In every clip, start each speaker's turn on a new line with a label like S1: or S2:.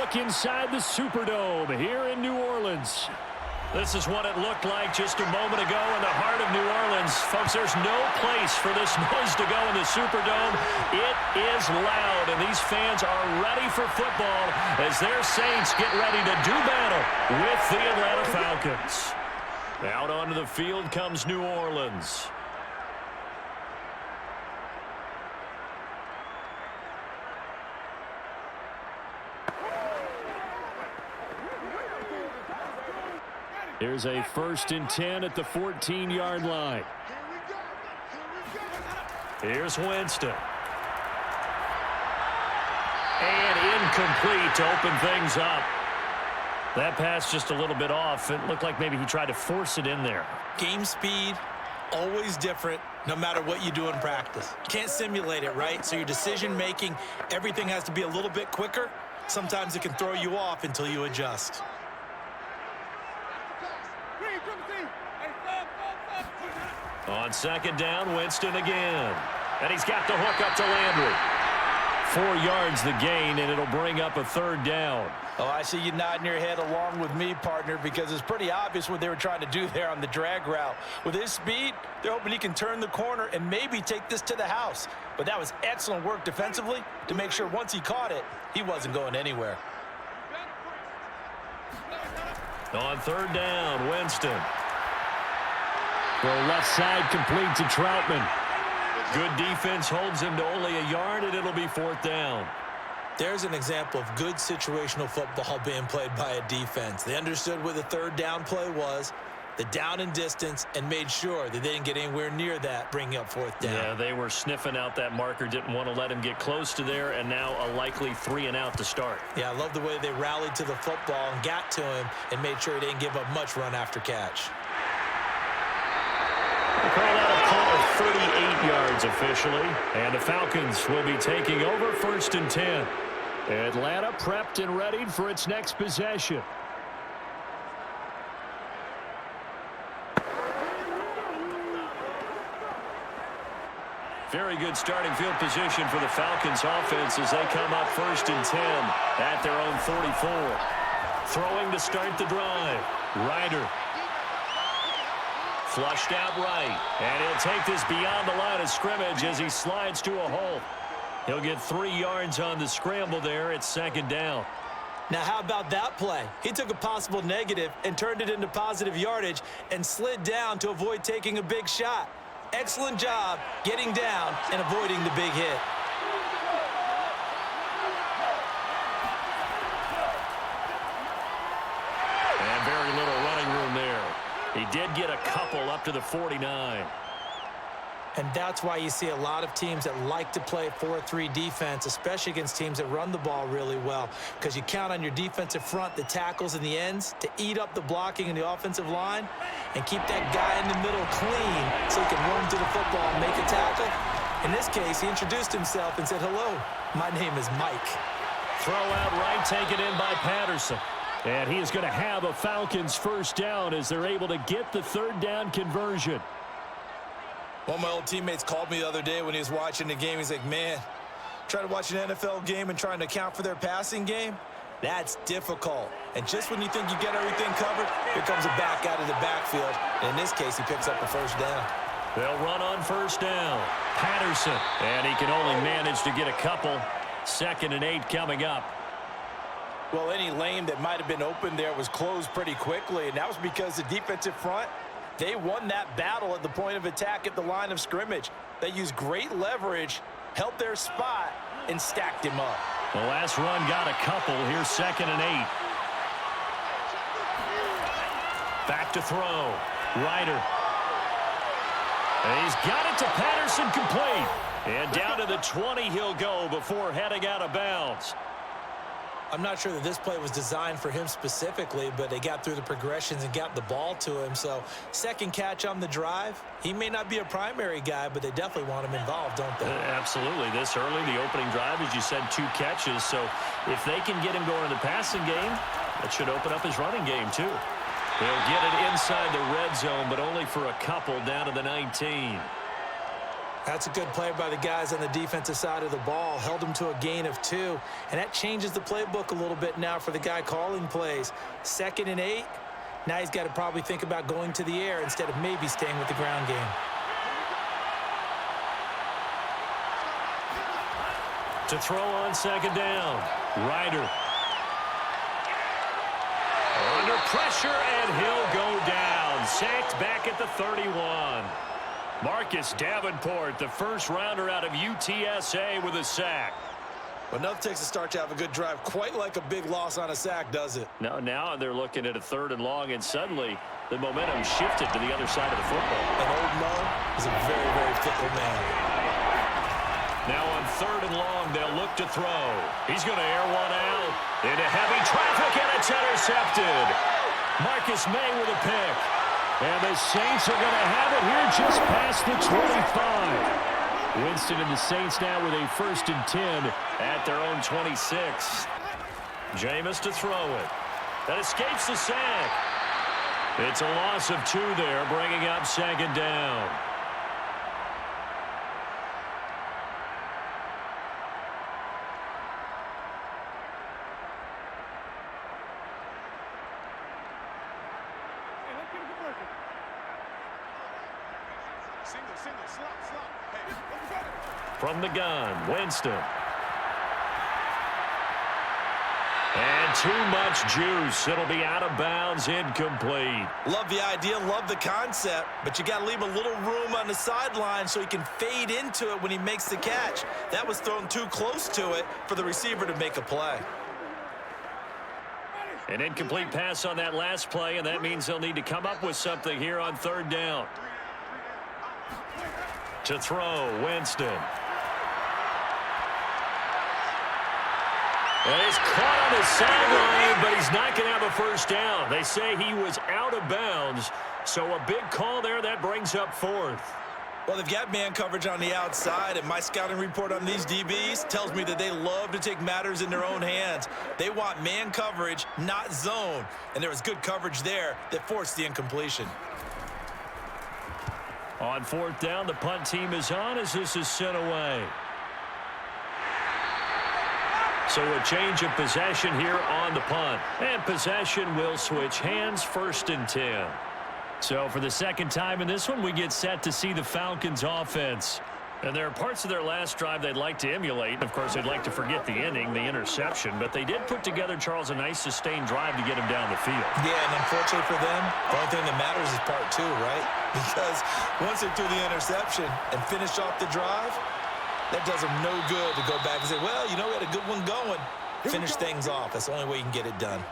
S1: look inside the Superdome here in New Orleans. This is what it looked like just a moment ago in the heart of New Orleans. Folks, there's no place for this noise to go in the Superdome. It is loud, and these fans are ready for football as their Saints get ready to do battle with the Atlanta Falcons. Out onto the field comes New Orleans. Here's a 1st and 10 at the 14-yard line. Here's Winston. And incomplete to open things up. That pass just a little bit off. It looked like maybe he tried to force it in there.
S2: Game speed, always different, no matter what you do in practice. You can't simulate it, right? So your decision-making, everything has to be a little bit quicker. Sometimes it can throw you off until you adjust.
S1: On 2nd down, Winston again. And he's got the hook up to Landry. 4 yards the gain, and it'll bring up a 3rd down.
S2: Oh, I see you nodding your head along with me, partner, because it's pretty obvious what they were trying to do there on the drag route. With his speed, they're hoping he can turn the corner and maybe take this to the house. But that was excellent work defensively to make sure once he caught it, he wasn't going anywhere.
S1: On 3rd down, Winston. Throw left side complete to Troutman. Good defense holds him to only a yard, and it'll be 4th down.
S2: There's an example of good situational football being played by a defense. They understood where the 3rd down play was, the down and distance, and made sure that they didn't get anywhere near that, bringing up 4th down.
S1: Yeah, they were sniffing out that marker, didn't want to let him get close to there, and now a likely 3-and-out to start.
S2: Yeah, I love the way they rallied to the football and got to him and made sure he didn't give up much run after catch.
S1: We'll call that a punt of 38 yards officially, and the Falcons will be taking over 1st and 10. Atlanta prepped and readied for its next possession. Very good starting field position for the Falcons offense as they come up 1st and 10 at their own 44. Throwing to start the drive. Ryder. Flushed out right, and he'll take this beyond the line of scrimmage as he slides to a hole. He'll get 3 yards on the scramble there at 2nd down.
S2: Now, how about that play? He took a possible negative and turned it into positive yardage and slid down to avoid taking a big shot. Excellent job getting down and avoiding the big hit.
S1: And very little running room there. He did get a couple up to the 49.
S2: And that's why you see a lot of teams that like to play 4-3 defense, especially against teams that run the ball really well, because you count on your defensive front, the tackles and the ends, to eat up the blocking in the offensive line and keep that guy in the middle clean so he can run to the football and make a tackle. In this case, he introduced himself and said, "Hello, my name is Mike."
S1: Throw out right, taken in by Patterson. And he is going to have a Falcons 1st down as they're able to get the 3rd down conversion.
S2: One of my old teammates called me the other day when he was watching the game. He's like, "Man, trying to watch an NFL game and trying to account for their passing game, that's difficult." And just when you think you get everything covered, here comes a back out of the backfield. And in this case, he picks up a 1st down.
S1: They'll run on 1st down. Patterson. And he can only manage to get a couple. 2nd and 8 coming up.
S2: Well, any lane that might have been open there was closed pretty quickly, and that was because the defensive front, they won that battle at the point of attack at the line of scrimmage. They used great leverage, held their spot, and stacked him up.
S1: The last run got a couple. Here's 2nd and 8. Back to throw. Ryder. And he's got it to Patterson, complete. And down to the 20 he'll go before heading out of bounds.
S2: I'm not sure that this play was designed for him specifically, but they got through the progressions and got the ball to him. So 2nd catch on the drive. He may not be a primary guy, but they definitely want him involved, don't they?
S1: Absolutely. This early, the opening drive, as you said, 2 catches. So if they can get him going in the passing game, that should open up his running game too. They'll get it inside the red zone, but only for a couple down to the 19.
S2: That's a good play by the guys on the defensive side of the ball. Held them to a gain of 2. And that changes the playbook a little bit now for the guy calling plays. 2nd and 8. Now he's got to probably think about going to the air instead of maybe staying with the ground game.
S1: To throw on 2nd down. Ryder. Under pressure, and he'll go down. Sacked back at the 31. Marcus Davenport, the first rounder out of UTSA with a sack.
S2: But nothing takes a start to have a good drive, quite like a big loss on a sack, does it?
S1: No, now they're looking at a 3rd and long, and suddenly the momentum shifted to the other side of the football.
S2: And old Mo is a very, very fickle man.
S1: Now on 3rd and long, they'll look to throw. He's going to air one out into heavy traffic, and it's intercepted. Marcus May with a pick. And the Saints are going to have it here just past the 25. Winston and the Saints now with a 1st and 10 at their own 26. Jameis to throw it. That escapes the sack. It's a loss of 2 there, bringing up 2nd down. From the gun, Winston. And too much juice. It'll be out of bounds, incomplete.
S2: Love the idea, love the concept, but you got to leave a little room on the sideline so he can fade into it when he makes the catch. That was thrown too close to it for the receiver to make a play.
S1: An incomplete pass on that last play, and that means they'll need to come up with something here on 3rd down. To throw, Winston. And he's caught on the sideline, but he's not going to have a 1st down. They say he was out of bounds, so a big call there that brings up 4th.
S2: Well, they've got man coverage on the outside, and my scouting report on these DBs tells me that they love to take matters in their own hands. They want man coverage, not zone, and there was good coverage there that forced the incompletion.
S1: On 4th down, the punt team is on as this is sent away. So a change of possession here on the punt. And possession will switch hands, 1st and 10. So for the 2nd time in this one, we get set to see the Falcons offense. And there are parts of their last drive they'd like to emulate. Of course, they'd like to forget the inning, the interception. But they did put together, Charles, a nice sustained drive to get him down the field.
S2: Yeah, and unfortunately for them, the only thing that matters is part 2, right? Because once they threw the interception and finished off the drive, that does them no good to go back and say, well, you know, we had a good one going. Finish things off. That's the only way you can get it done.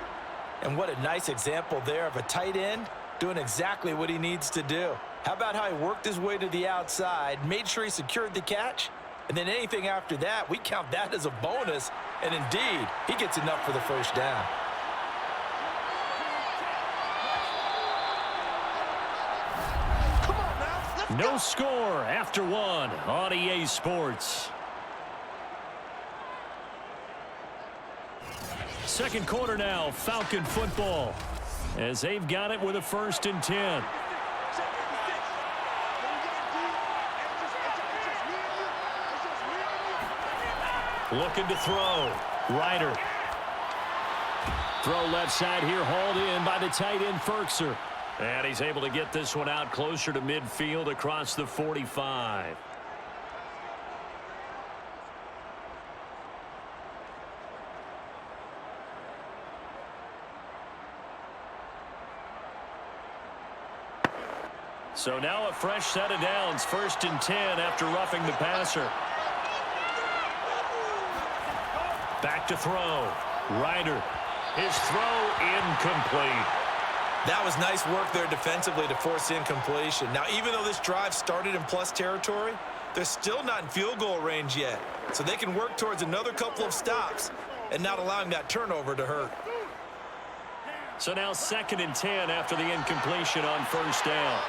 S2: And what a nice example there of a tight end doing exactly what he needs to do. How about how he worked his way to the outside, made sure he secured the catch, and then anything after that, we count that as a bonus. And indeed, he gets enough for the 1st down.
S1: No score after 1 on EA Sports. 2nd quarter now, Falcon football, as they've got it with a 1st and 10. Looking to throw. Ryder. Throw left side here, hauled in by the tight end, Ferkser. And he's able to get this one out closer to midfield across the 45. So now a fresh set of downs, 1st and 10 after roughing the passer. Back to throw. Ryder. His throw incomplete.
S2: That was nice work there defensively to force the incompletion. Now, even though this drive started in plus territory, they're still not in field goal range yet. So they can work towards another couple of stops and not allowing that turnover to hurt.
S1: So now 2nd and 10 after the incompletion on 1st down.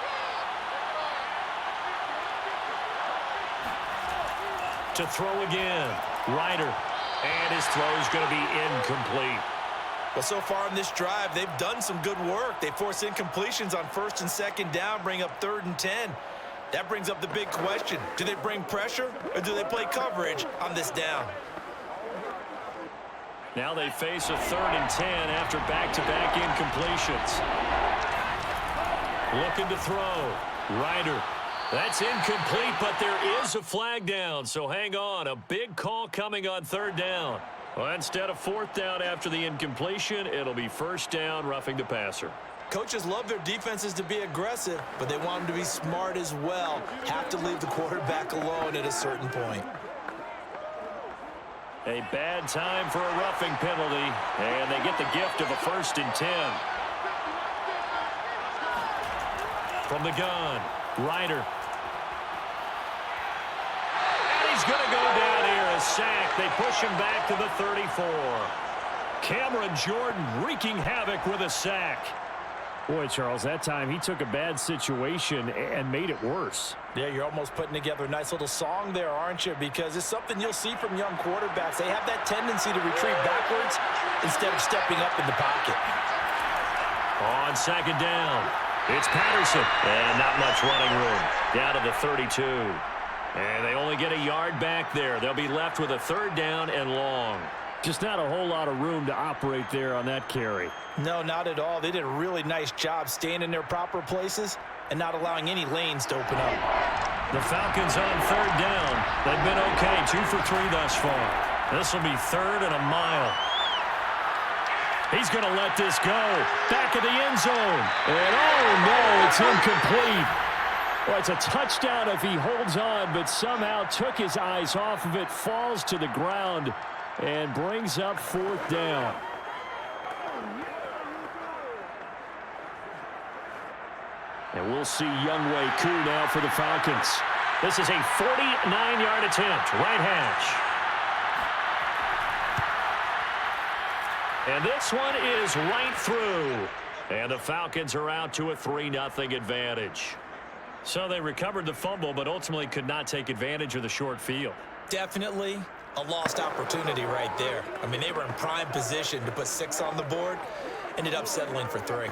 S1: To throw again. Ryder. And his throw is going to be incomplete.
S2: Well, so far in this drive, they've done some good work. They force incompletions on 1st and 2nd down, bring up 3rd and 10. That brings up the big question. Do they bring pressure or do they play coverage on this down?
S1: Now they face a 3rd and 10 after back-to-back incompletions. Looking to throw. Ryder. That's incomplete, but there is a flag down, so hang on. A big call coming on 3rd down. Well, instead of 4th down after the incompletion, it'll be 1st down, roughing the passer.
S2: Coaches love their defenses to be aggressive, but they want them to be smart as well. Have to leave the quarterback alone at a certain point.
S1: A bad time for a roughing penalty, and they get the gift of a 1st and 10. From the gun, Ryder. And he's going to go down here, a sack. They push him back to the 34. Cameron Jordan wreaking havoc with a sack.
S3: Boy, Charles, that time he took a bad situation and made it worse.
S2: Yeah, you're almost putting together a nice little song there, aren't you? Because it's something you'll see from young quarterbacks. They have that tendency to retreat backwards instead of stepping up in the pocket.
S1: On 2nd down, it's Patterson. And not much running room. Down to the 32. And they only get a yard back there. They'll be left with a 3rd down and long.
S3: Just not a whole lot of room to operate there on that carry.
S2: No, not at all. They did a really nice job staying in their proper places and not allowing any lanes to open up.
S1: The Falcons on 3rd down. They've been okay, 2 for 3 thus far. This will be 3rd and a mile. He's going to let this go. Back of the end zone. And oh no, it's incomplete. Well, it's a touchdown if he holds on, but somehow took his eyes off of it, falls to the ground, and brings up 4th down. And we'll see Younghoe Koo now for the Falcons. This is a 49-yard attempt, right hash. And this one is right through. And the Falcons are out to a 3-0 advantage. So they recovered the fumble, but ultimately could not take advantage of the short field.
S2: Definitely a lost opportunity right there. I mean, they were in prime position to put 6 on the board. Ended up settling for 3.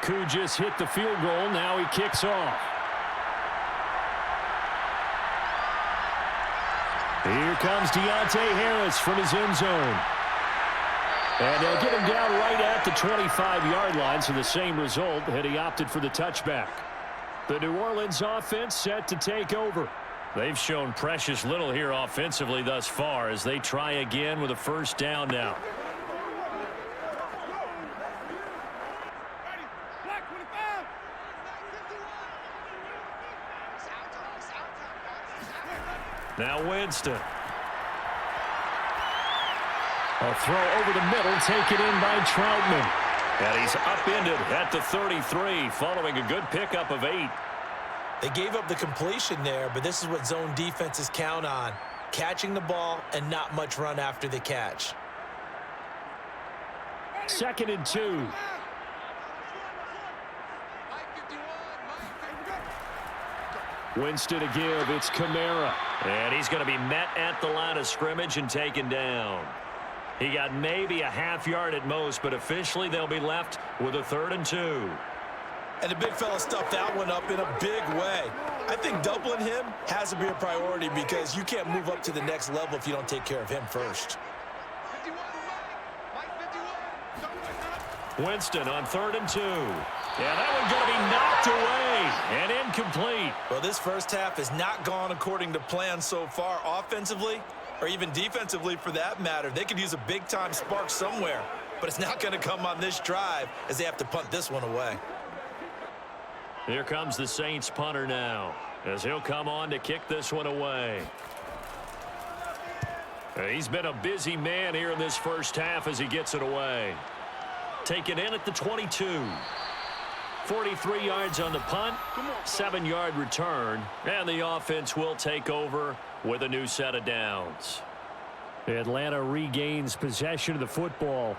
S1: Koo just hit the field goal. Now he kicks off. Here comes Deontay Harris from his end zone. And they'll get him down right at the 25-yard line, so the same result had he opted for the touchback. The New Orleans offense set to take over. They've shown precious little here offensively thus far as they try again with a 1st down now. Now Winston. A throw over the middle, taken in by Troutman. And he's upended at the 33, following a good pickup of 8.
S2: They gave up the completion there, but this is what zone defenses count on. Catching the ball and not much run after the catch.
S1: 2nd and 2. Winston to give. It's Kamara. And he's going to be met at the line of scrimmage and taken down. He got maybe a half yard at most, but officially they'll be left with a 3rd and 2.
S2: And the big fella stuffed that one up in a big way. I think doubling him has to be a priority because you can't move up to the next level if you don't take care of him first.
S1: Winston on 3rd and 2. Yeah, that one's going to be knocked away and incomplete.
S2: Well, this first half has not gone according to plan so far offensively or even defensively for that matter. They could use a big-time spark somewhere, but it's not going to come on this drive as they have to punt this one away.
S1: Here comes the Saints punter now as he'll come on to kick this one away. He's been a busy man here in this first half as he gets it away. Taken in at the 22. 43 yards on the punt, 7-yard return, and the offense will take over with a new set of downs.
S3: Atlanta regains possession of the football.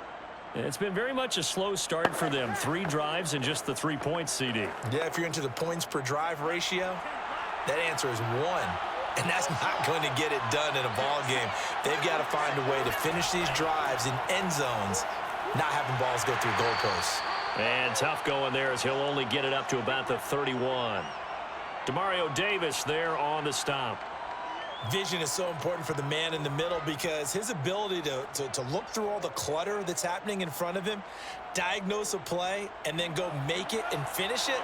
S3: It's been very much a slow start for them. 3 drives and just the 3 points, CD.
S2: Yeah, if you're into the points per drive ratio, that answer is 1. And that's not going to get it done in a ball game. They've got to find a way to finish these drives in end zones, not having balls go through goalposts.
S1: And tough going there as he'll only get it up to about the 31. Demario Davis there on the stop.
S2: Vision is so important for the man in the middle because his ability to look through all the clutter that's happening in front of him, diagnose a play, and then go make it and finish it,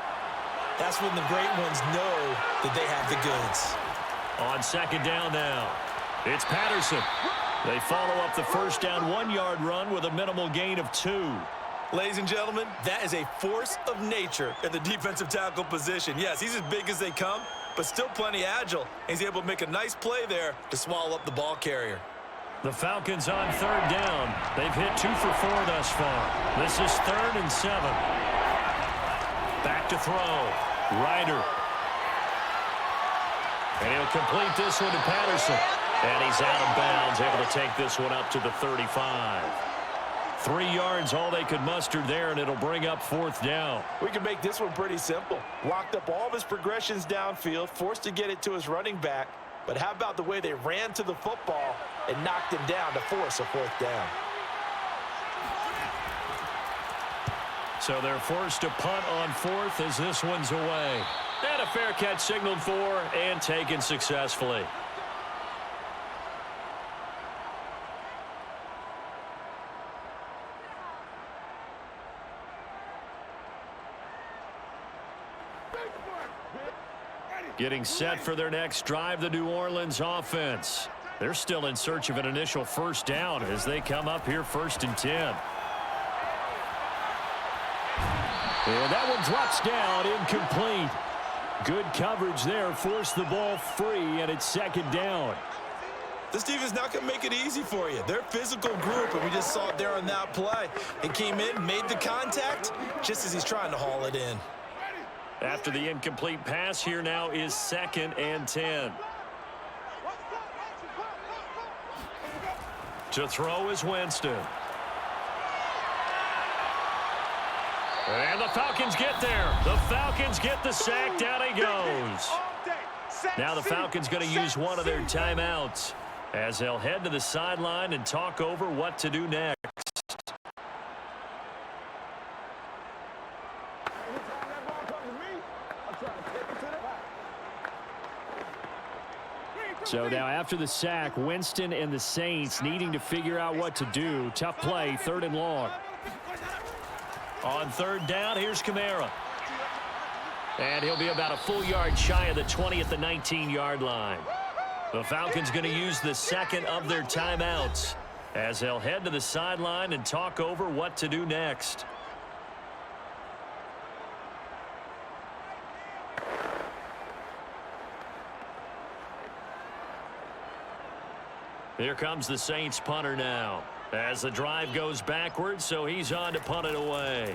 S2: that's when the great ones know that they have the goods.
S1: On second down now, it's Patterson. They follow up the first down 1-yard run with a minimal gain of 2.
S2: Ladies and gentlemen, that is a force of nature in the defensive tackle position. Yes, he's as big as they come, but still plenty agile. He's able to make a nice play there to swallow up the ball carrier.
S1: The Falcons on third down. They've hit 2 for 4 thus far. This is 3rd and 7. Back to throw. Ryder. And he'll complete this one to Patterson. And he's out of bounds, able to take this one up to the 35. 3 yards, all they could muster there, and it'll bring up 4th down.
S2: We can make this one pretty simple. Locked up all of his progressions downfield, forced to get it to his running back. But how about the way they ran to the football and knocked him down to force a 4th down?
S1: So they're forced to punt on 4th as this one's away. And a fair catch signaled for and taken successfully. Getting set for their next drive, the New Orleans offense. They're still in search of an initial first down as they come up here 1st and 10. And that one drops down, incomplete. Good coverage there, forced the ball free, and it's 2nd down.
S2: This defense not going to make it easy for you. They're a physical group, and we just saw it there on that play. He came in, made the contact, just as he's trying to haul it in.
S1: After the incomplete pass, here now is 2nd and 10. To throw is Winston. And the Falcons get there. The Falcons get the sack. Down he goes. Now the Falcons going to use one of their timeouts as they'll head to the sideline and talk over what to do next.
S3: So now after the sack, Winston and the Saints needing to figure out what to do. Tough play, 3rd and long.
S1: On 3rd down, here's Kamara. And he'll be about a full yard shy of the 20 at the 19-yard line. The Falcons going to use the 2nd of their timeouts as they'll head to the sideline and talk over what to do next. Here comes the Saints punter now as the drive goes backwards, so he's on to punt it away.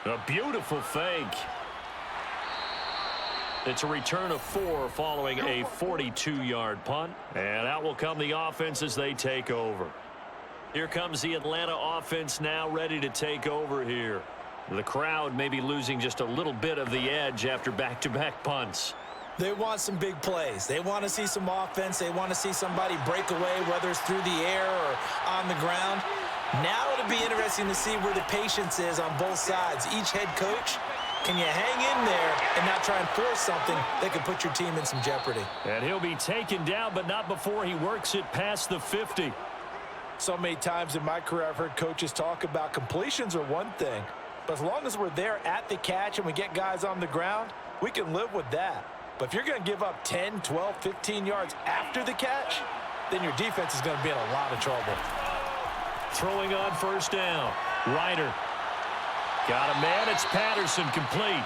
S1: A beautiful fake. It's a return of 4 following a 42-yard punt, and out will come the offense as they take over. Here comes the Atlanta offense now ready to take over here. The crowd may be losing just a little bit of the edge after back-to-back punts.
S2: They want some big plays. They want to see some offense. They want to see somebody break away, whether it's through the air or on the ground. Now it'll be interesting to see where the patience is on both sides. Each head coach, can you hang in there and not try and force something that could put your team in some jeopardy?
S1: And he'll be taken down, but not before he works it past the 50.
S2: So many times in my career I've heard coaches talk about completions are one thing, but as long as we're there at the catch and we get guys on the ground, we can live with that. But if you're going to give up 10, 12, 15 yards after the catch, then your defense is going to be in a lot of trouble.
S1: Throwing on 1st down. Ryder. Got a man. It's Patterson, complete.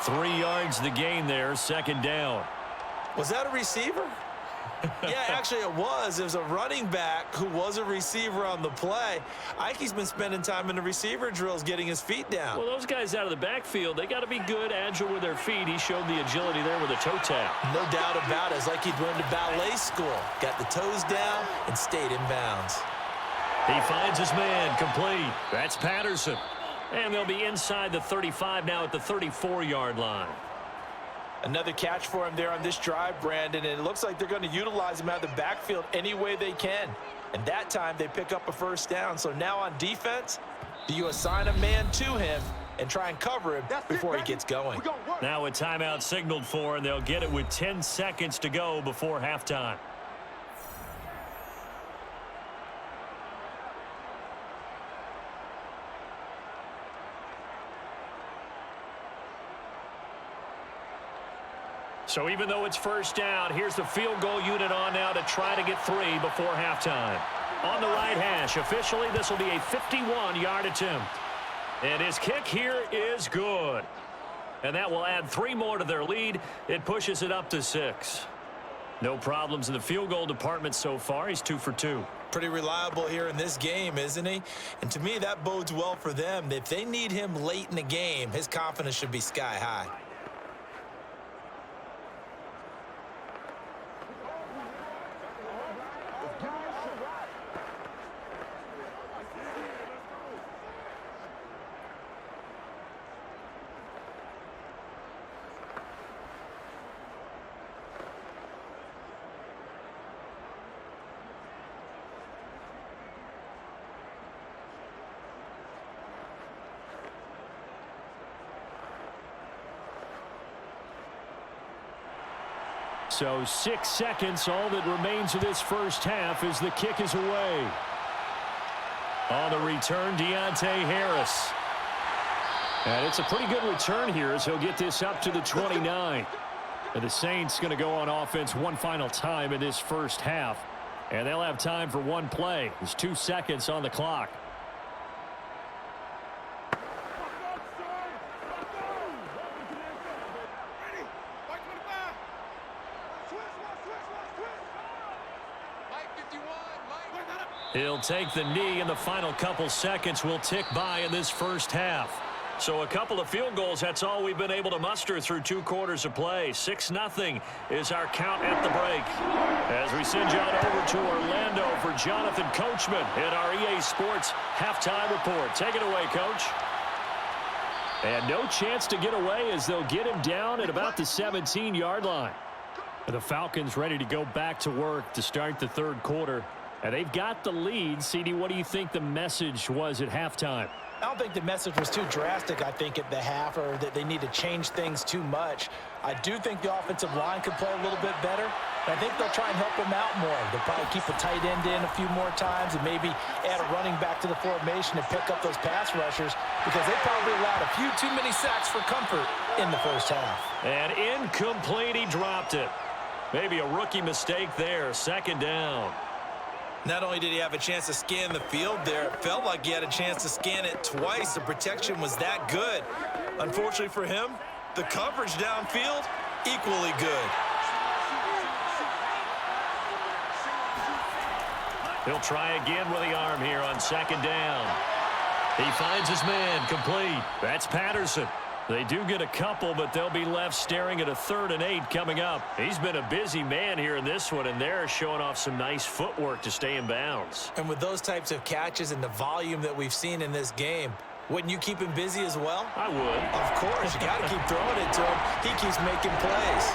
S1: 3 yards the gain there, 2nd down.
S2: Was that a receiver? Yeah, actually it was. It was a running back who was a receiver on the play. Ike's been spending time in the receiver drills getting his feet down.
S3: Well, those guys out of the backfield, they got to be good, agile with their feet. He showed the agility there with a toe tap.
S2: No doubt about it. It's like he'd went to ballet school. Got the toes down and stayed in bounds.
S3: He finds his man, complete. That's Patterson. And they'll be inside the 35 now at the 34-yard line.
S2: Another catch for him there on this drive, Brandon, and it looks like they're going to utilize him out of the backfield any way they can. And that time they pick up a first down. So now on defense, do you assign a man to him and try and cover him before he gets going?
S3: Now a timeout signaled for, and they'll get it with 10 seconds to go before halftime. So even though it's first down, here's the field goal unit on now to try to get 3 before halftime. On the right hash, officially this will be a 51-yard attempt. And his kick here is good. And that will add 3 more to their lead. It pushes it up to 6. No problems in the field goal department so far. He's 2 for 2.
S2: Pretty reliable here in this game, isn't he? And to me, that bodes well for them. If they need him late in the game, his confidence should be sky high.
S3: So 6 seconds, all that remains of this first half as the kick is away. On the return, Deontay Harris. And it's a pretty good return here as he'll get this up to the 29. And the Saints going to go on offense one final time in this first half. And they'll have time for one play. There's 2 seconds on the clock. He'll take the knee, and the final couple seconds will tick by in this first half. So a couple of field goals, that's all we've been able to muster through 2 quarters of play. 6-0 is our count at the break. As we send you on over to Orlando for Jonathan Coachman in our EA Sports Halftime Report. Take it away, Coach. And no chance to get away as they'll get him down at about the 17-yard line. The Falcons ready to go back to work to start the third quarter. And they've got the lead. CD, what do you think the message was at halftime?
S2: I don't think the message was too drastic, I think, at the half, or that they need to change things too much. I do think the offensive line could play a little bit better. I think they'll try and help him out more. They'll probably keep a tight end in a few more times and maybe add a running back to the formation and pick up those pass rushers because they probably allowed a few too many sacks for comfort in the first half.
S3: And incomplete, he dropped it. Maybe a rookie mistake there, second down.
S2: Not only did he have a chance to scan the field there, it felt like he had a chance to scan it twice. The protection was that good. Unfortunately for him, the coverage downfield, equally good.
S3: He'll try again with the arm here on second down. He finds his man, complete. That's Patterson. They do get a couple, but they'll be left staring at a 3rd and 8 coming up. He's been a busy man here in this one, and they're showing off some nice footwork to stay in bounds.
S2: And with those types of catches and the volume that we've seen in this game, wouldn't you keep him busy as well?
S3: I would.
S2: Of course. You got to keep throwing it to him. He keeps making plays.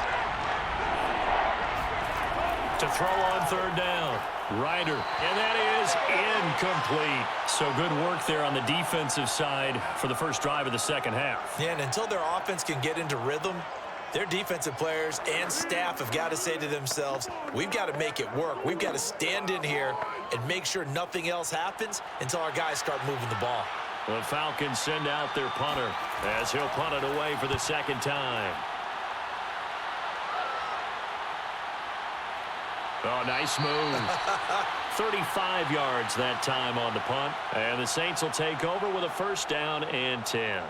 S3: To throw on 3rd down. Ryder, and that is incomplete. So good work there on the defensive side for the first drive of the second half.
S2: Yeah, and until their offense can get into rhythm, their defensive players and staff have got to say to themselves, we've got to make it work. We've got to stand in here and make sure nothing else happens until our guys start moving the ball.
S3: The Falcons send out their punter as he'll punt it away for the second time. Oh, nice move. 35 yards that time on the punt. And the Saints will take over with a first down and 10.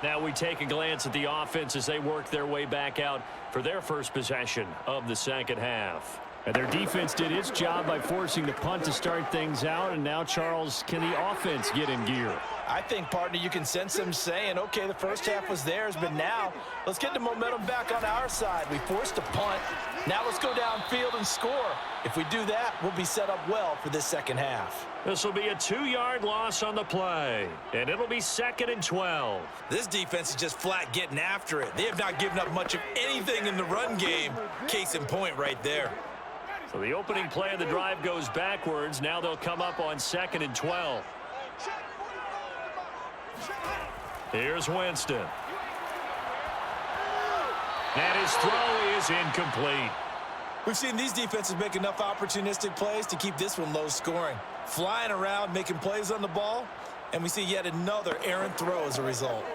S3: Now we take a glance at the offense as they work their way back out for their first possession of the second half.
S1: And their defense did its job by forcing the punt to start things out. And now, Charles, can the offense get in gear?
S2: I think, partner, you can sense them saying, okay, the first half was theirs, but now let's get the momentum back on our side. We forced a punt. Now let's go downfield and score. If we do that, we'll be set up well for this second half.
S3: This will be a 2-yard loss on the play, and it'll be 2nd and 12.
S2: This defense is just flat getting after it. They have not given up much of anything in the run game. Case in point right there.
S3: So the opening play of the drive goes backwards. Now they'll come up on 2nd and 12. Here's Winston. And his throw is incomplete.
S2: We've seen these defenses make enough opportunistic plays to keep this one low scoring. Flying around, making plays on the ball, and we see yet another errant throw as a result.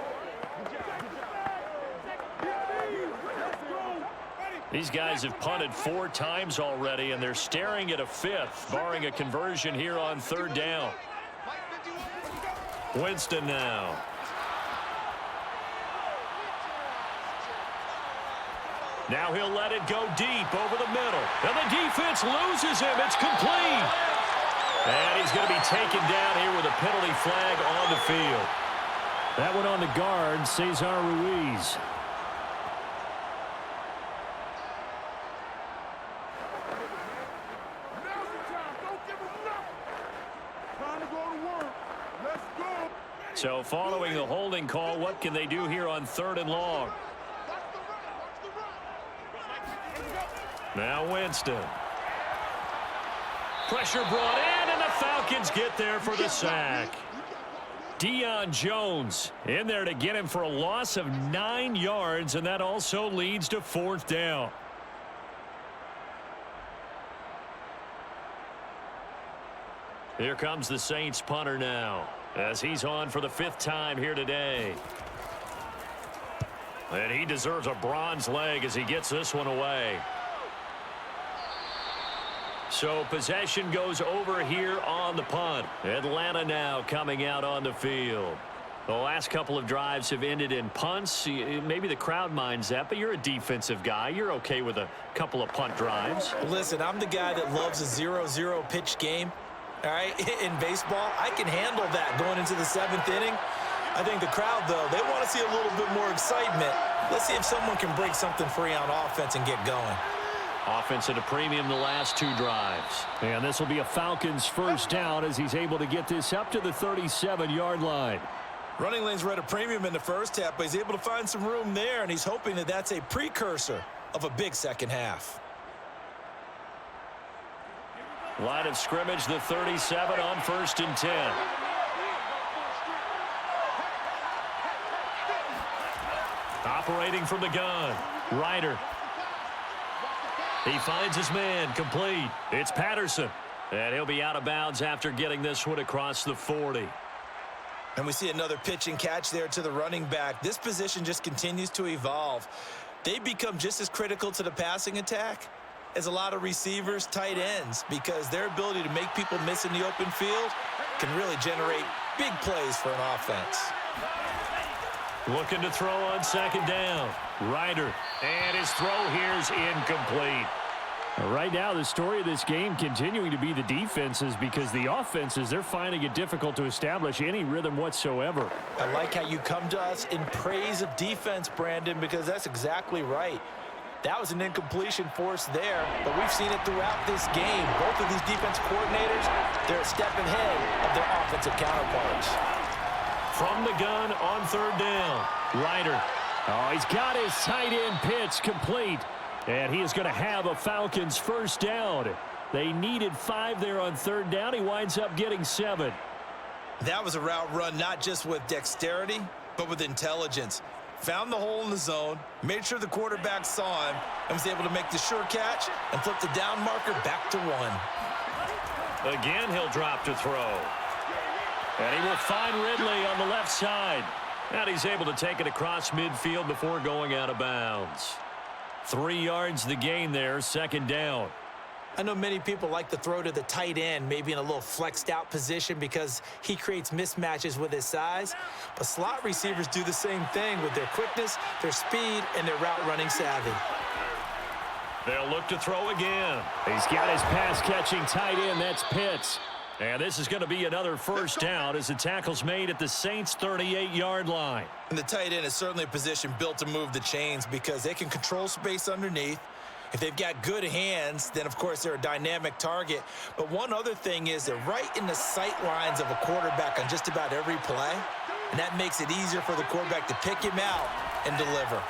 S3: These guys have punted 4 times already, and they're staring at a 5th, barring a conversion here on 3rd down. Winston now. Now he'll let it go deep over the middle. And the defense loses him. It's complete. And he's going to be taken down here with a penalty flag on the field.
S1: That one on the guard, Cesar Ruiz. So following the holding call, what can they do here on 3rd and long? Now Winston. Pressure brought in, and the Falcons get there for the sack. Deion Jones in there to get him for a loss of 9 yards, and that also leads to 4th down. Here comes the Saints punter now, as he's on for the 5th time here today. And he deserves a bronze leg as he gets this one away. So possession goes over here on the punt. Atlanta now coming out on the field. The last couple of drives have ended in punts. Maybe the crowd minds that, but you're a defensive guy. You're okay with a couple of punt drives.
S2: Listen, I'm the guy that loves a 0-0 pitch game. All right, in baseball, I can handle that going into the 7th inning. I think the crowd, though, they want to see a little bit more excitement. Let's see if someone can break something free on offense and get going.
S1: Offense at a premium the last 2 drives. And this will be a Falcons 1st down as he's able to get this up to the 37-yard line.
S2: Running lanes were at a premium in the first half, but he's able to find some room there, and he's hoping that that's a precursor of a big second half.
S3: Line of scrimmage, the 37 on 1st and 10. Operating from the gun, Ryder. He finds his man, complete. It's Patterson. And he'll be out of bounds after getting this one across the 40.
S2: And we see another pitch and catch there to the running back. This position just continues to evolve. They become just as critical to the passing attack as a lot of receivers, tight ends, because their ability to make people miss in the open field can really generate big plays for an offense.
S3: Looking to throw on 2nd down. Ryder. And his throw here is incomplete.
S1: Right now, the story of this game continuing to be the defenses, because the offenses, they're finding it difficult to establish any rhythm whatsoever.
S2: I like how you come to us in praise of defense, Brandon, because that's exactly right. That was an incompletion forced there, but we've seen it throughout this game. Both of these defense coordinators, they're a step ahead of their offensive counterparts.
S3: From the gun on 3rd down, Ryder.
S1: Oh, he's got his tight end pitch complete. And he is going to have a Falcons 1st down. They needed 5 there on 3rd down. He winds up getting 7.
S2: That was a route run not just with dexterity, but with intelligence. Found the hole in the zone, made sure the quarterback saw him, and was able to make the sure catch and flip the down marker back to 1.
S3: Again, he'll drop to throw. And he will find Ridley on the left side. And he's able to take it across midfield before going out of bounds. 3 yards the gain there, 2nd down.
S2: I know many people like to throw to the tight end, maybe in a little flexed out position because he creates mismatches with his size. But slot receivers do the same thing with their quickness, their speed, and their route running savvy.
S3: They'll look to throw again.
S1: He's got his pass-catching tight end. That's Pitts.
S3: And this is going to be another first down as the tackle's made at the Saints' 38-yard line.
S2: And the tight end is certainly a position built to move the chains because they can control space underneath. If they've got good hands, then, of course, they're a dynamic target. But one other thing is they're right in the sight lines of a quarterback on just about every play, and that makes it easier for the quarterback to pick him out and deliver.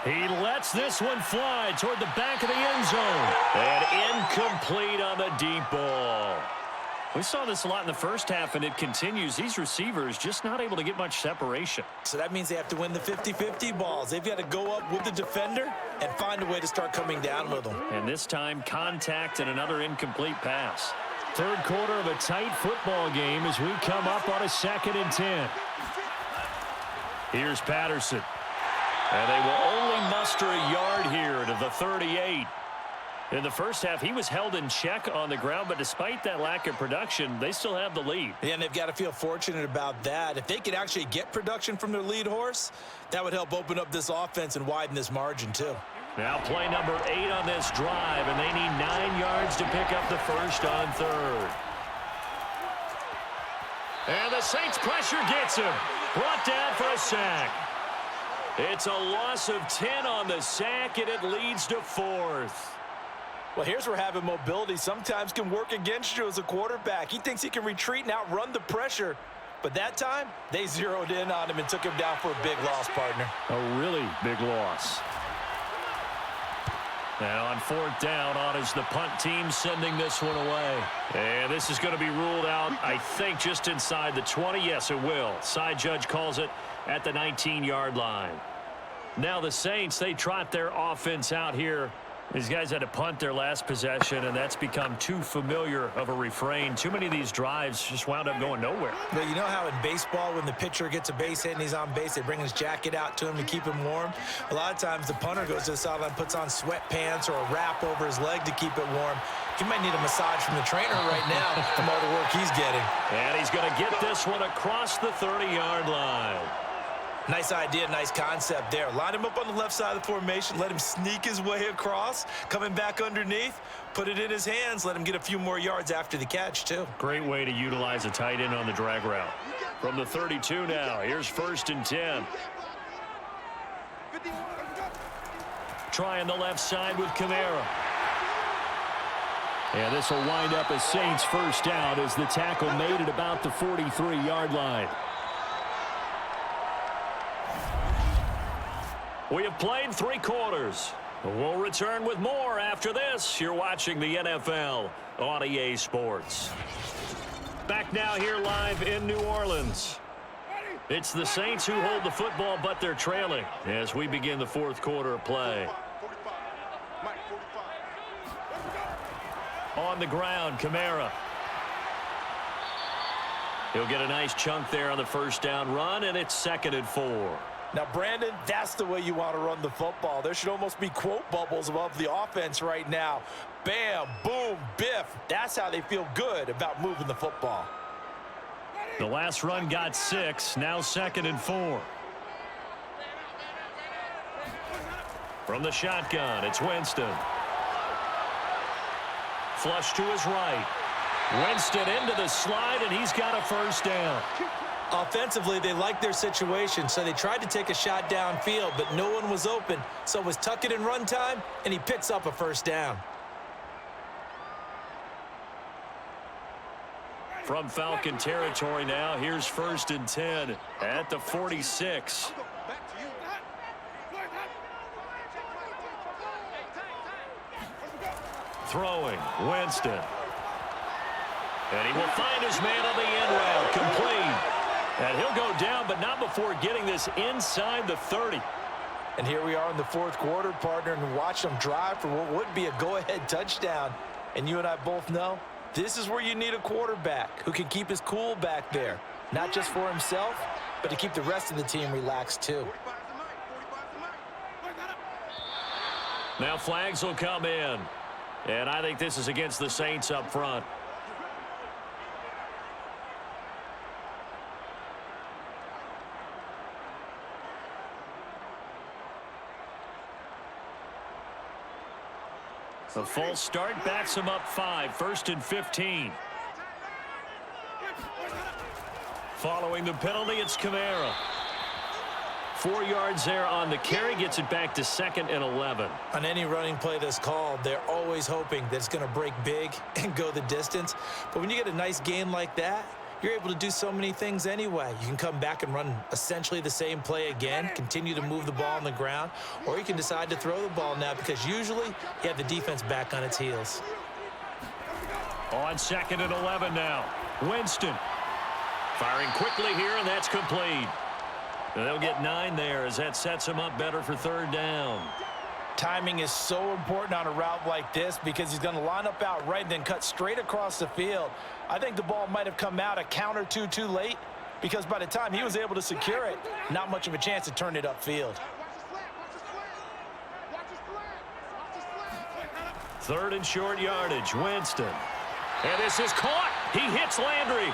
S3: He lets this one fly toward the back of the end zone. And incomplete on the deep ball. We saw this a lot in the first half, and it continues. These receivers just not able to get much separation.
S2: So that means they have to win the 50-50 balls. They've got to go up with the defender and find a way to start coming down with them.
S3: And this time, contact and another incomplete pass.
S1: Third quarter of a tight football game as we come up on a 2nd and 10.
S3: Here's Patterson. And they will only muster a yard here to the 38. In the first half, he was held in check on the ground, but despite that lack of production, they still have the lead.
S2: Yeah, and they've got to feel fortunate about that. If they could actually get production from their lead horse, that would help open up this offense and widen this margin too.
S3: Now play number 8 on this drive, and they need 9 yards to pick up the first on 3rd. And the Saints pressure gets him. Brought down for a sack. It's a loss of 10 on the sack, and it leads to 4th.
S2: Well, here's where having mobility sometimes can work against you as a quarterback. He thinks he can retreat and outrun the pressure. But that time, they zeroed in on him and took him down for a big loss, partner.
S1: A really big loss.
S3: Now on 4th down, on is the punt team sending this one away. And this is going to be ruled out, I think, just inside the 20. Yes, it will. Side judge calls it at the 19-yard line. Now the Saints, they trot their offense out here. These guys had to punt their last possession, and that's become too familiar of a refrain. Too many of these drives just wound up going nowhere.
S2: Well, you know how in baseball, when the pitcher gets a base hit and he's on base, they bring his jacket out to him to keep him warm? A lot of times the punter goes to the sideline, puts on sweatpants or a wrap over his leg to keep it warm. He might need a massage from the trainer right now from all the work he's getting.
S3: And he's going to get this one across the 30-yard line.
S2: Nice idea, nice concept there. Line him up on the left side of the formation, let him sneak his way across, coming back underneath, put it in his hands, let him get a few more yards after the catch, too.
S3: Great way to utilize a tight end on the drag route. From the 32 now, here's 1st and 10. Trying the left side with Kamara.
S1: And this will wind up as Saints first down as the tackle made it about the 43-yard line.
S3: We have played 3 quarters. We'll return with more after this. You're watching the NFL on EA Sports. Back now here live in New Orleans. It's the Saints who hold the football, but they're trailing as we begin the 4th quarter of play. On the ground, Kamara. He'll get a nice chunk there on the first down run, and it's 2nd and 4.
S2: Now, Brandon, that's the way you want to run the football. There should almost be quote bubbles above the offense right now. Bam, boom, biff. That's how they feel good about moving the football.
S3: The last run got 6, now 2nd and 4. From the shotgun, it's Winston. Flush to his right. Winston into the slide, and he's got a first down.
S2: Offensively, they liked their situation, so they tried to take a shot downfield, but no one was open. So it was tuck it in run time, and he picks up a first down.
S3: From Falcon territory now, here's 1st and 10 at the 46. Throwing, Winston. And he will find his man on the end route, complete. And he'll go down, but not before getting this inside the 30.
S2: And here we are in the 4th quarter, partner, and watch them drive for what would be a go-ahead touchdown. And you and I both know this is where you need a quarterback who can keep his cool back there, not just for himself, but to keep the rest of the team relaxed too.
S3: Now flags will come in. And I think this is against the Saints up front. A false start backs him up 5, 1st and 15. Following the penalty, it's Kamara. 4 yards there on the carry, gets it back to 2nd and 11.
S2: On any running play that's called, they're always hoping that it's going to break big and go the distance. But when you get a nice game like that, you're able to do so many things anyway. You can come back and run essentially the same play again, continue to move the ball on the ground, or you can decide to throw the ball now because usually you have the defense back on its heels.
S3: On 2nd and 11 now. Winston firing quickly here, and that's complete. They'll get 9 there as that sets him up better for 3rd down.
S4: Timing is so important on a route like this because he's going to line up out right and then cut straight across the field. I think the ball might have come out a count or two too late because by the time he was able to secure it, not much of a chance to turn it upfield.
S3: 3rd and short yardage, Winston. And this is caught. He hits Landry.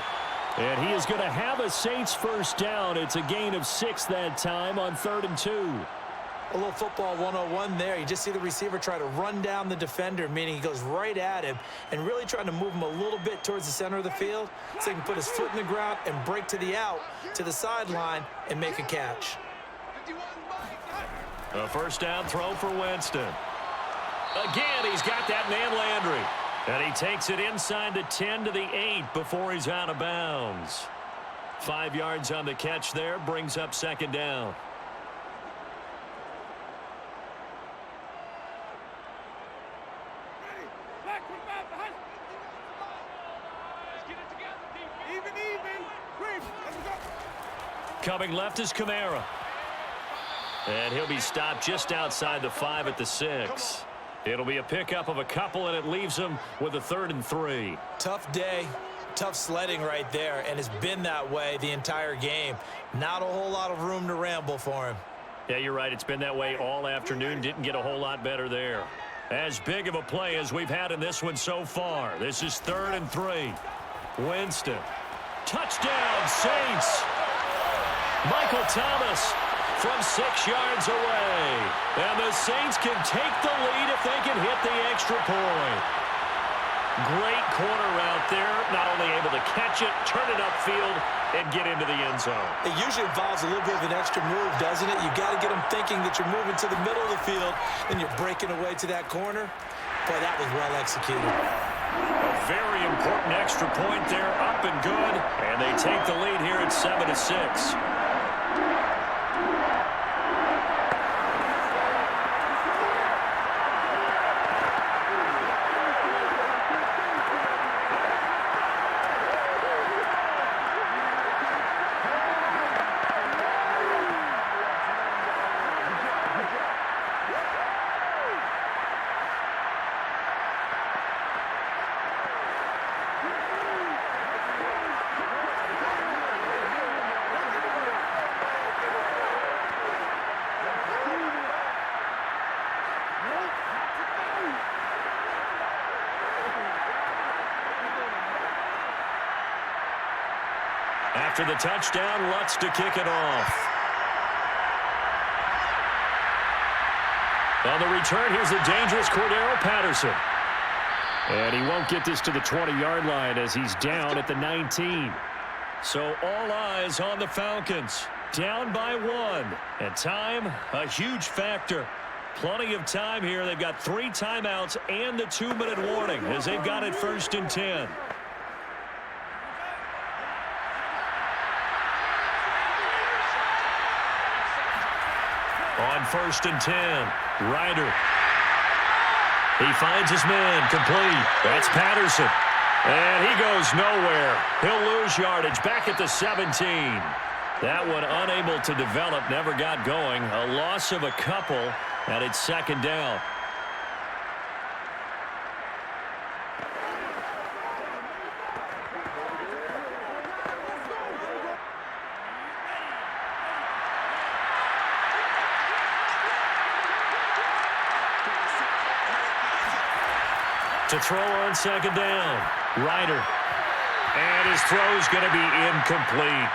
S3: And he is going to have a Saints 1st down. It's a gain of 6 that time on 3rd and 2.
S2: A little football 101 there. You just see the receiver try to run down the defender, meaning he goes right at him and really trying to move him a little bit towards the center of the field so he can put his foot in the ground and break to the out, to the sideline, and make a catch.
S3: A 1st down throw for Winston. Again, he's got that man Landry. And he takes it inside the 10 to the 8 before he's out of bounds. 5 yards on the catch there, brings up 2nd down. Coming left is Kamara. And he'll be stopped just outside the 5 at the 6. It'll be a pickup of a couple, and it leaves him with a 3rd and 3.
S2: Tough day, tough sledding right there, and it's been that way the entire game. Not a whole lot of room to ramble for him.
S3: Yeah, you're right. It's been that way all afternoon. Didn't get a whole lot better there. As big of a play as we've had in this one so far. This is 3rd and 3. Winston. Touchdown, Saints. Michael Thomas from 6 yards away. And the Saints can take the lead if they can hit the extra point. Great corner route there. Not only able to catch it, turn it upfield, and get into the end zone.
S2: It usually involves a little bit of an extra move, doesn't it? You've got to get them thinking that you're moving to the middle of the field, and you're breaking away to that corner. Boy, that was well executed.
S3: A very important extra point there, up and good. And they take the lead here at 7-6. After the touchdown, Lutz to kick it off. On the return, here's the dangerous Cordero Patterson. And he won't get this to the 20-yard line as he's down at the 19. So all eyes on the Falcons. Down by 1. And time, a huge factor. Plenty of time here. They've got 3 timeouts and the 2-minute warning as they've got it 1st and 10. On 1st and 10, Ryder. He finds his man, complete. That's Patterson. And he goes nowhere. He'll lose yardage back at the 17. That one unable to develop, never got going. A loss of a couple, and it's 2nd down. To throw on 2nd down, Ryder. And his throw's going to be incomplete.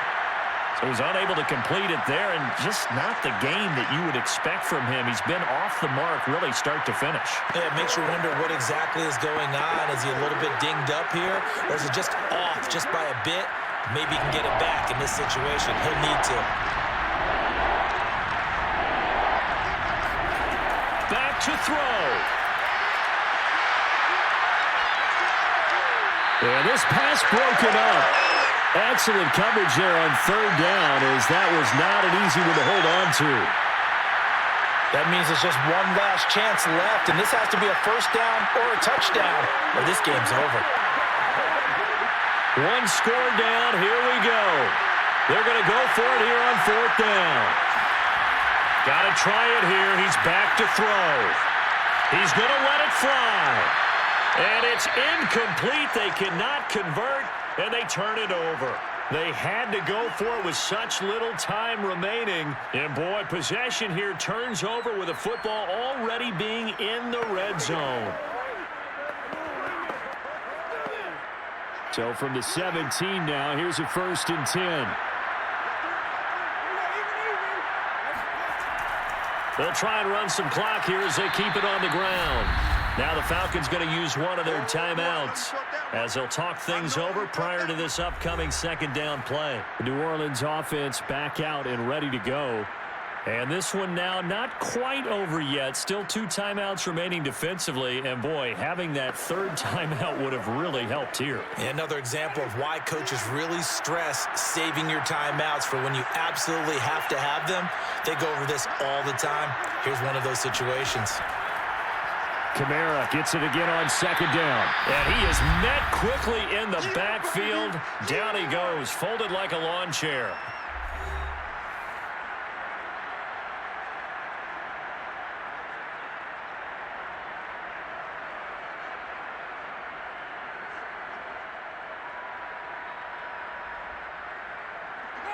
S3: So he's unable to complete it there, and just not the game that you would expect from him. He's been off the mark really start to finish.
S2: Yeah, it makes you wonder what exactly is going on. Is he a little bit dinged up here, or is it just off just by a bit? Maybe he can get it back in this situation. He'll need to.
S3: Back to throw.
S1: And this pass broken up. Excellent coverage there on third down, as that was not an easy one to hold on to.
S4: That means there's just one last chance left, and this has to be a first down or a touchdown, or this game's over.
S3: One score down. Here we go. They're going to go for it here on fourth down. Got to try it here. He's back to throw. He's going to let it fly. And it's incomplete. They cannot convert, and they turn it over. They had to go for it with such little time remaining. And, boy, possession here turns over with the football already being in the red zone.
S1: So from the 17 now, here's a 1st and 10.
S3: They'll try and run some clock here as they keep it on the ground. Now the Falcons going to use one of their timeouts as they'll talk things over prior to this upcoming second down play.
S1: The New Orleans offense back out and ready to go. And this one now not quite over yet. Still 2 timeouts remaining defensively. And, boy, having that third timeout would have really helped here.
S2: Another example of why coaches really stress saving your timeouts for when you absolutely have to have them. They go over this all the time. Here's one of those situations.
S1: Kamara gets it again on second down.
S3: And he is met quickly in the backfield. Down he goes, folded like a lawn chair.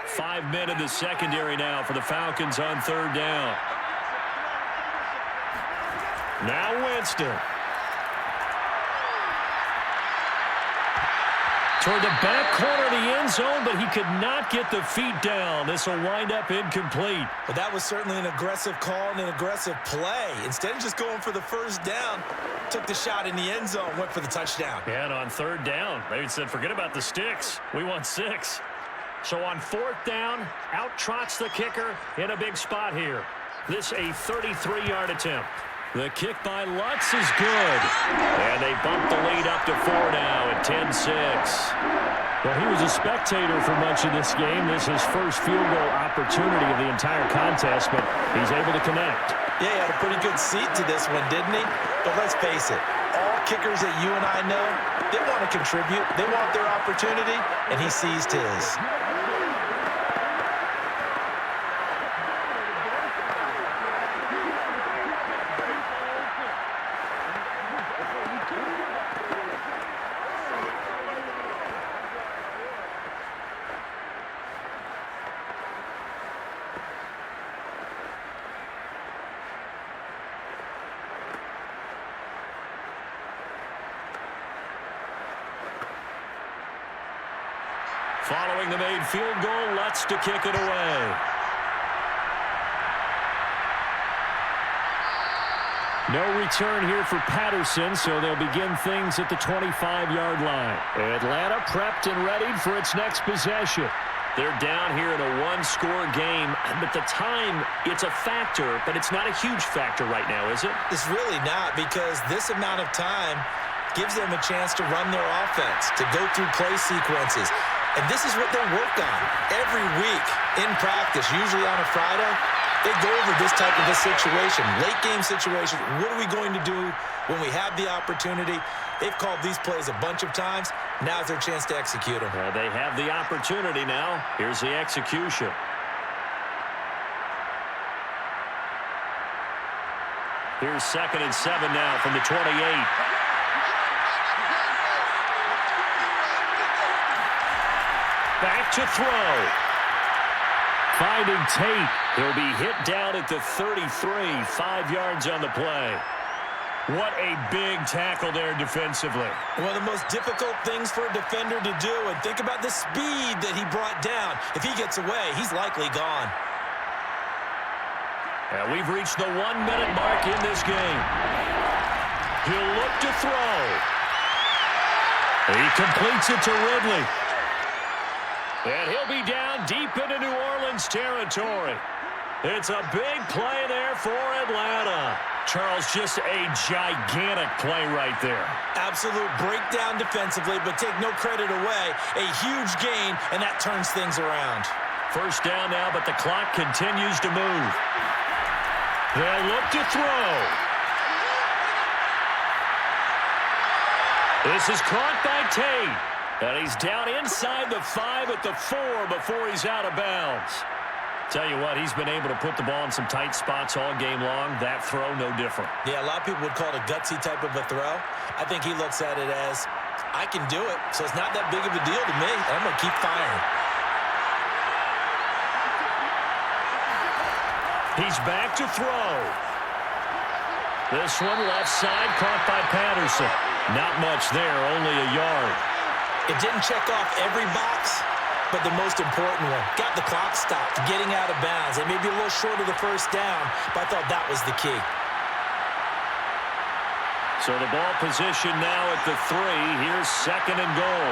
S3: Five men in the secondary now for the Falcons on third down. Now Winston. Toward the back corner of the end zone, but he could not get the feet down. This will wind up incomplete.
S2: But that was certainly an aggressive call and an aggressive play. Instead of just going for the first down, took the shot in the end zone, went for the touchdown.
S3: And on third down, they said, forget about the sticks. We want 6. So on fourth down, out trots the kicker in a big spot here. This a 33-yard attempt. The kick by Lutz is good. And they bump the lead up to 4 now at 10-6.
S1: Well, he was a spectator for much of this game. This is his first field goal opportunity of the entire contest, but he's able to connect.
S2: Yeah, he had a pretty good seat to this one, didn't he? But let's face it, all kickers that you and I know, they want to contribute. They want their opportunity, and he seized his.
S3: Following the made field goal, Lutz to kick it away.
S1: No return here for Patterson, so they'll begin things at the 25-yard line. Atlanta prepped and readied for its next possession.
S3: They're down here in a one-score game, but the time, it's a factor, but it's not a huge factor right now, is it?
S2: It's really not, because this amount of time gives them a chance to run their offense, to go through play sequences. And this is what they work on every week in practice, usually on a Friday. They go over this type of a situation, late game situation. What are we going to do when we have the opportunity? They've called these plays a bunch of times. Now's their chance to execute them.
S3: They have the opportunity now. Here's the execution. Here's 2nd and 7 now from the 28. Back to throw. Finding Tate. He'll be hit down at the 33. 5 yards on the play. What a big tackle there defensively.
S2: One of the most difficult things for a defender to do, and think about the speed that he brought down. If he gets away, he's likely gone.
S3: And we've reached the 1-minute mark in this game. He'll look to throw. He completes it to Ridley. And he'll be down deep into New Orleans territory. It's a big play there for Atlanta. Charles, just a gigantic play right there.
S2: Absolute breakdown defensively, but take no credit away. A huge gain, and that turns things around.
S3: First down now, but the clock continues to move. They'll look to throw. This is caught by Tate. And he's down inside the 5 at the 4 before he's out of bounds. Tell you what, he's been able to put the ball in some tight spots all game long. That throw, no different.
S2: Yeah, a lot of people would call it a gutsy type of a throw. I think he looks at it as, I can do it, so it's not that big of a deal to me. I'm going to keep firing.
S3: He's back to throw. This one left side, caught by Patterson. Not much there, only a yard.
S2: It didn't check off every box, but the most important one. Got the clock stopped, getting out of bounds. They may be a little short of the first down, but I thought that was the key.
S3: So the ball position now at the 3. Here's 2nd and goal.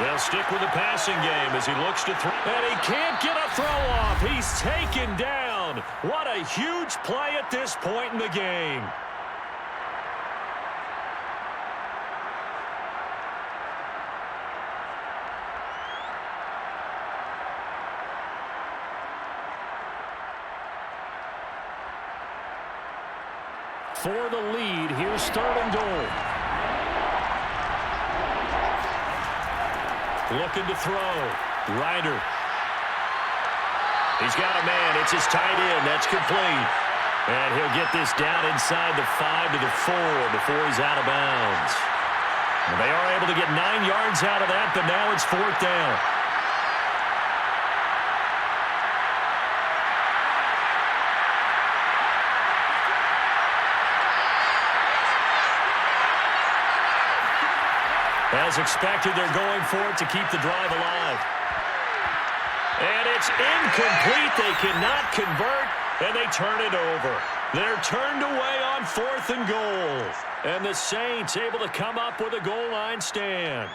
S3: They'll stick with the passing game as he looks to throw. And he can't get a throw off. He's taken down. What a huge play at this point in the game. For the lead, here's 3rd and goal. Looking to throw. Ryder. He's got a man. It's his tight end. That's complete. And he'll get this down inside the 5 to the 4 before he's out of bounds. And they are able to get 9 yards out of that, but now it's 4th down. As expected, they're going for it to keep the drive alive. And it's incomplete. They cannot convert, and they turn it over. They're turned away on 4th and goal. And the Saints able to come up with a goal line stand.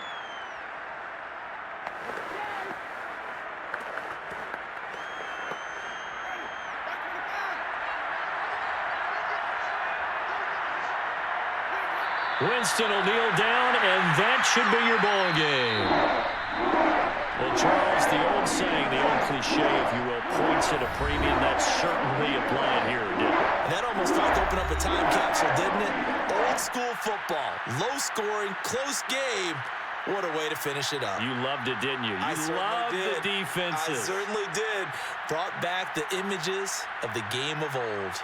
S3: Winston will kneel down, and that should be your ball game. Well, Charles, the old saying, the old cliche, if you will, points at a premium, that certainly applied here, didn't it?
S2: And that almost felt to open up a time capsule, didn't it? Old school football, low scoring, close game. What a way to finish it up.
S3: You loved it, didn't you? You loved the defenses.
S2: I certainly did. Brought back the images of the game of old.